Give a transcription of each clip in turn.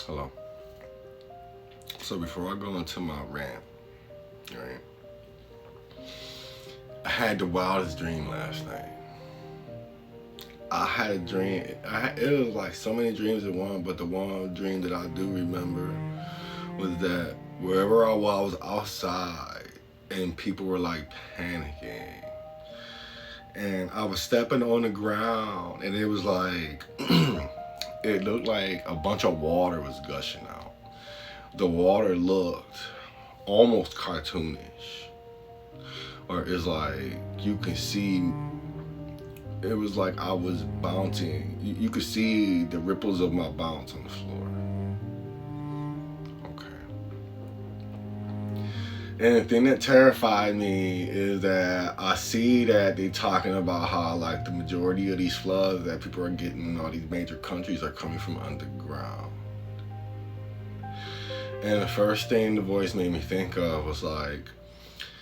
Hello. So before I go into my rant, right, I had the wildest dream last night. I had a dream. It was like so many dreams in one, but the one dream that I do remember was that wherever I was outside and people were like panicking. And I was stepping on the ground and it was like, it looked like a bunch of water was gushing out. The water looked almost cartoonish. Or it's like you can see, it was like I was bouncing. You could see the ripples of my bounce on the floor. Okay. And the thing that terrified me is that I see that they're talking about how like the majority of these floods that people are getting in all these major countries are coming from underground. And the first thing the voice made me think of was like,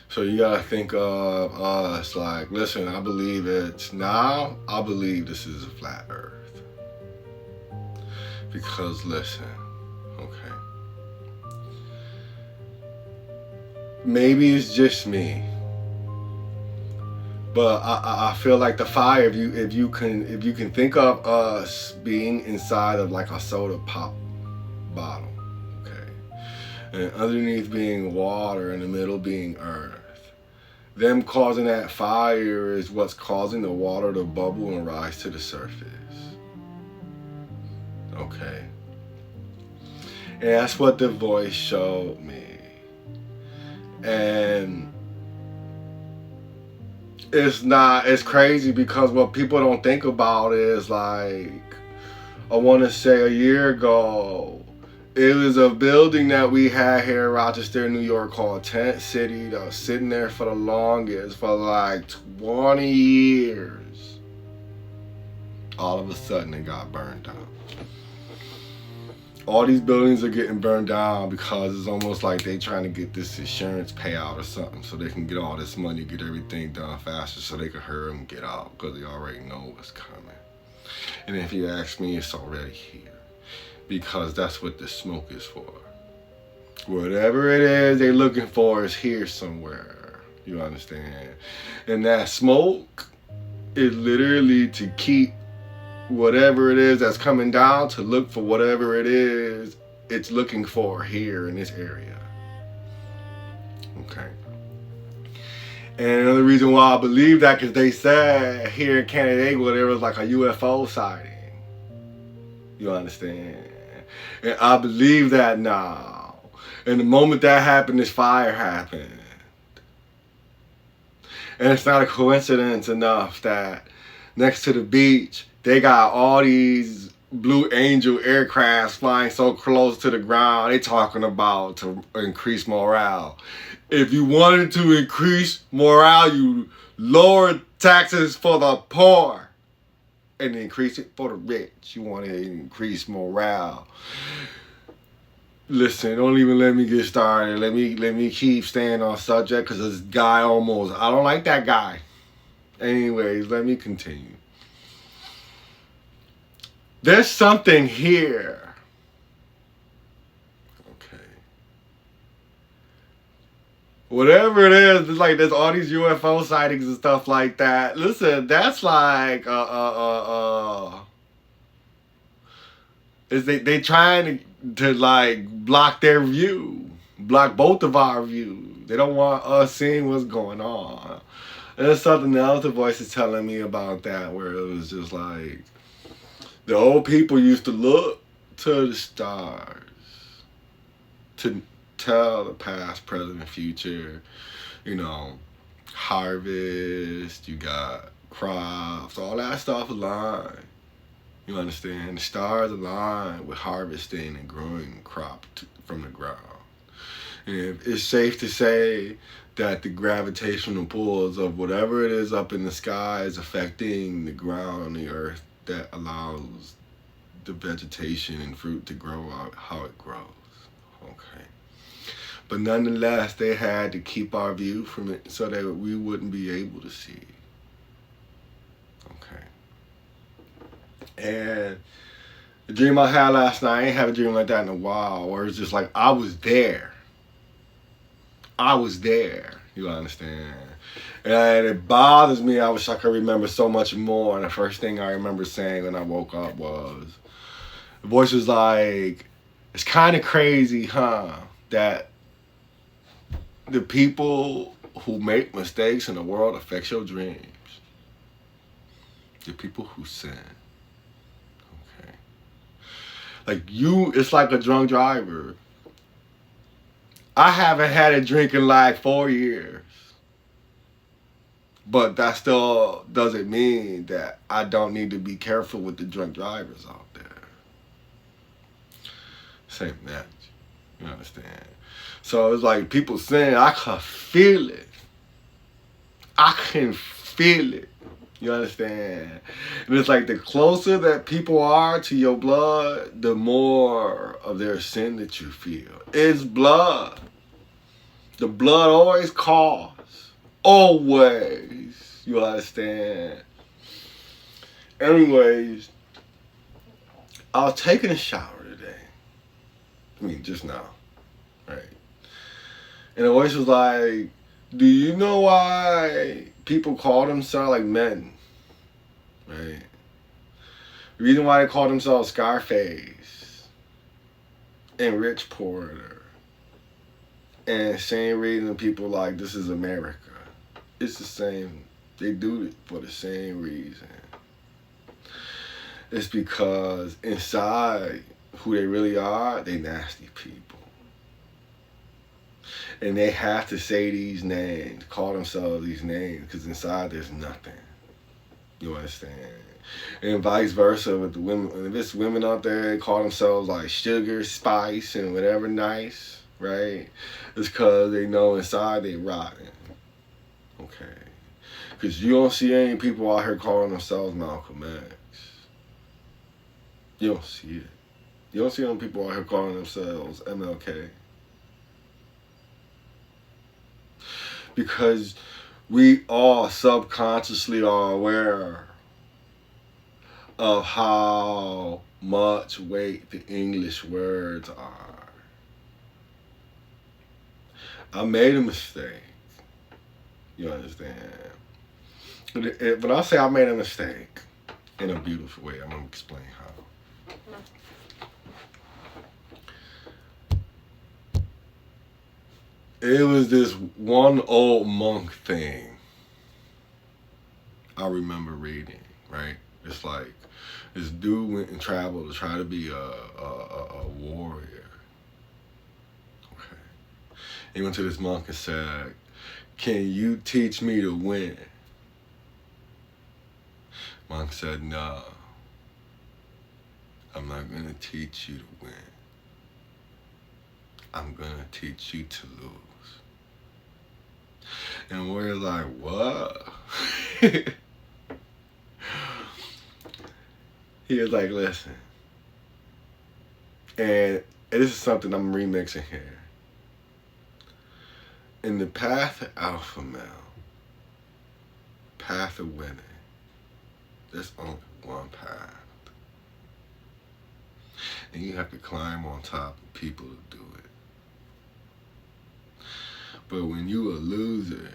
so you gotta think of us like, listen, I believe it's now, I believe this is a flat earth. Because listen, okay. Maybe it's just me. But I feel like the fire, if you can think of us being inside of like a soda pop bottle, okay, and underneath being water, in the middle being earth. Them causing that fire is what's causing the water to bubble and rise to the surface. Okay. And that's what the voice showed me. And it's crazy because what people don't think about is like, I want to say a year ago, it was a building that we had here in Rochester, New York called Tent City that was sitting there for the longest, for like 20 years. All of a sudden it got burned down. All these buildings are getting burned down because it's almost like they trying to get this insurance payout or something so they can get all this money, get everything done faster so they can hurry and get out because they already know what's coming. And if you ask me, it's already here. Because that's what the smoke is for. Whatever it is they're looking for is here somewhere. You understand? And that smoke is literally to keep whatever it is that's coming down, to look for whatever it is it's looking for here in this area. Okay. And another reason why I believe that, because they said here in Canada there was like a UFO sighting. You understand? And I believe that now. And the moment that happened, this fire happened. And it's not a coincidence enough that next to the beach, they got all these Blue Angel aircrafts flying so close to the ground. They talking about to increase morale. If you wanted to increase morale, you lower taxes for the poor and increase it for the rich. You want to increase morale. Listen, don't even let me get started. Let me keep staying on subject because this guy almost, I don't like that guy. Anyways, let me continue. There's something here. Okay. Whatever it is, it's like there's all these UFO sightings and stuff like that. Listen, that's like is they trying to like block their view, block both of our views. They don't want us seeing what's going on. And there's something else the voice is telling me about that, where it was just like the old people used to look to the stars to tell the past, present, and future. You know, harvest, you got crops, all that stuff aligned. You understand? The stars align with harvesting and growing crop from the ground. And it's safe to say that the gravitational pulls of whatever it is up in the sky is affecting the ground on the earth that allows the vegetation and fruit to grow out how it grows. Okay. But nonetheless, they had to keep our view from it so that we wouldn't be able to see. Okay. And The dream I had last night, I ain't had a dream like that in a while, where it's just like I was there. I was there. You understand? And it bothers me. I wish I could remember so much more. And the first thing I remember saying when I woke up was, the voice was like, it's kind of crazy, huh? That the people who make mistakes in the world affect your dreams. The people who sin. Okay. Like you, it's like a drunk driver. I haven't had a drink in like 4 years. But that still doesn't mean that I don't need to be careful with the drunk drivers out there. Same that. You understand? So it's like people saying, I can feel it. I can feel it. You understand? And it's like the closer that people are to your blood, the more of their sin that you feel. It's blood. The blood always calls. Always. You understand? Anyways, I was taking a shower today. I mean, just now. Right? And the voice was like, do you know why people call themselves like men? Right? The reason why they call themselves Scarface and Rich Porter and same reason people like this is America. It's the same. They do it for the same reason. It's because inside who they really are, they nasty people. And they have to say these names, call themselves these names, because inside there's nothing. You understand? And vice versa with the women. If it's women out there, they call themselves like sugar, spice, and whatever nice, right? It's because they know inside they rotten. Okay. Because you don't see any people out here calling themselves Malcolm X. You don't see it. You don't see any people out here calling themselves MLK. Because we all subconsciously are aware of how much weight the English words are. I made a mistake. You understand? When I say I made a mistake, in a beautiful way, I'm going to explain how. It was this one old monk thing I remember reading, right? It's like this dude went and traveled to try to be a warrior. Okay. He went to this monk and said, can you teach me to win? Monk said, no. I'm not going to teach you to win. I'm going to teach you to lose. And we're like, what? He was like, listen. And this is something I'm remixing here. In the path of alpha male, path of winning, there's only one path. And you have to climb on top of people to do it. But when you a loser,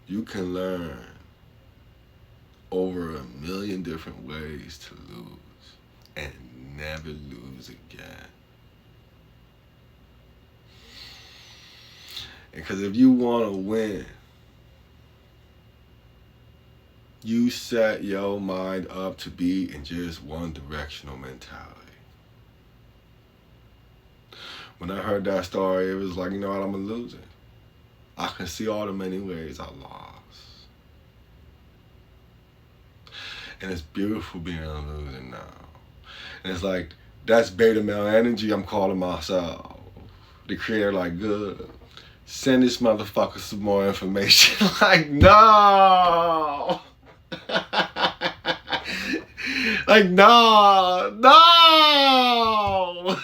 you can learn over 1 million different ways to lose and never lose again. Because if you want to win, you set your mind up to be in just one directional mentality. When I heard that story, it was like, you know what, I'm a loser. I can see all the many ways I lost. And it's beautiful being a loser now. And it's like, that's beta male energy I'm calling myself. The creator like, good. Send this motherfucker some more information. Like, no! Like, no! No!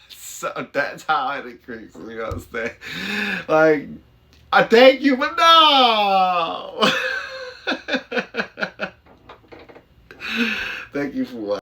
So that's how it increases, you know what I'm saying? Like, I thank you, but no! Thank you for watching.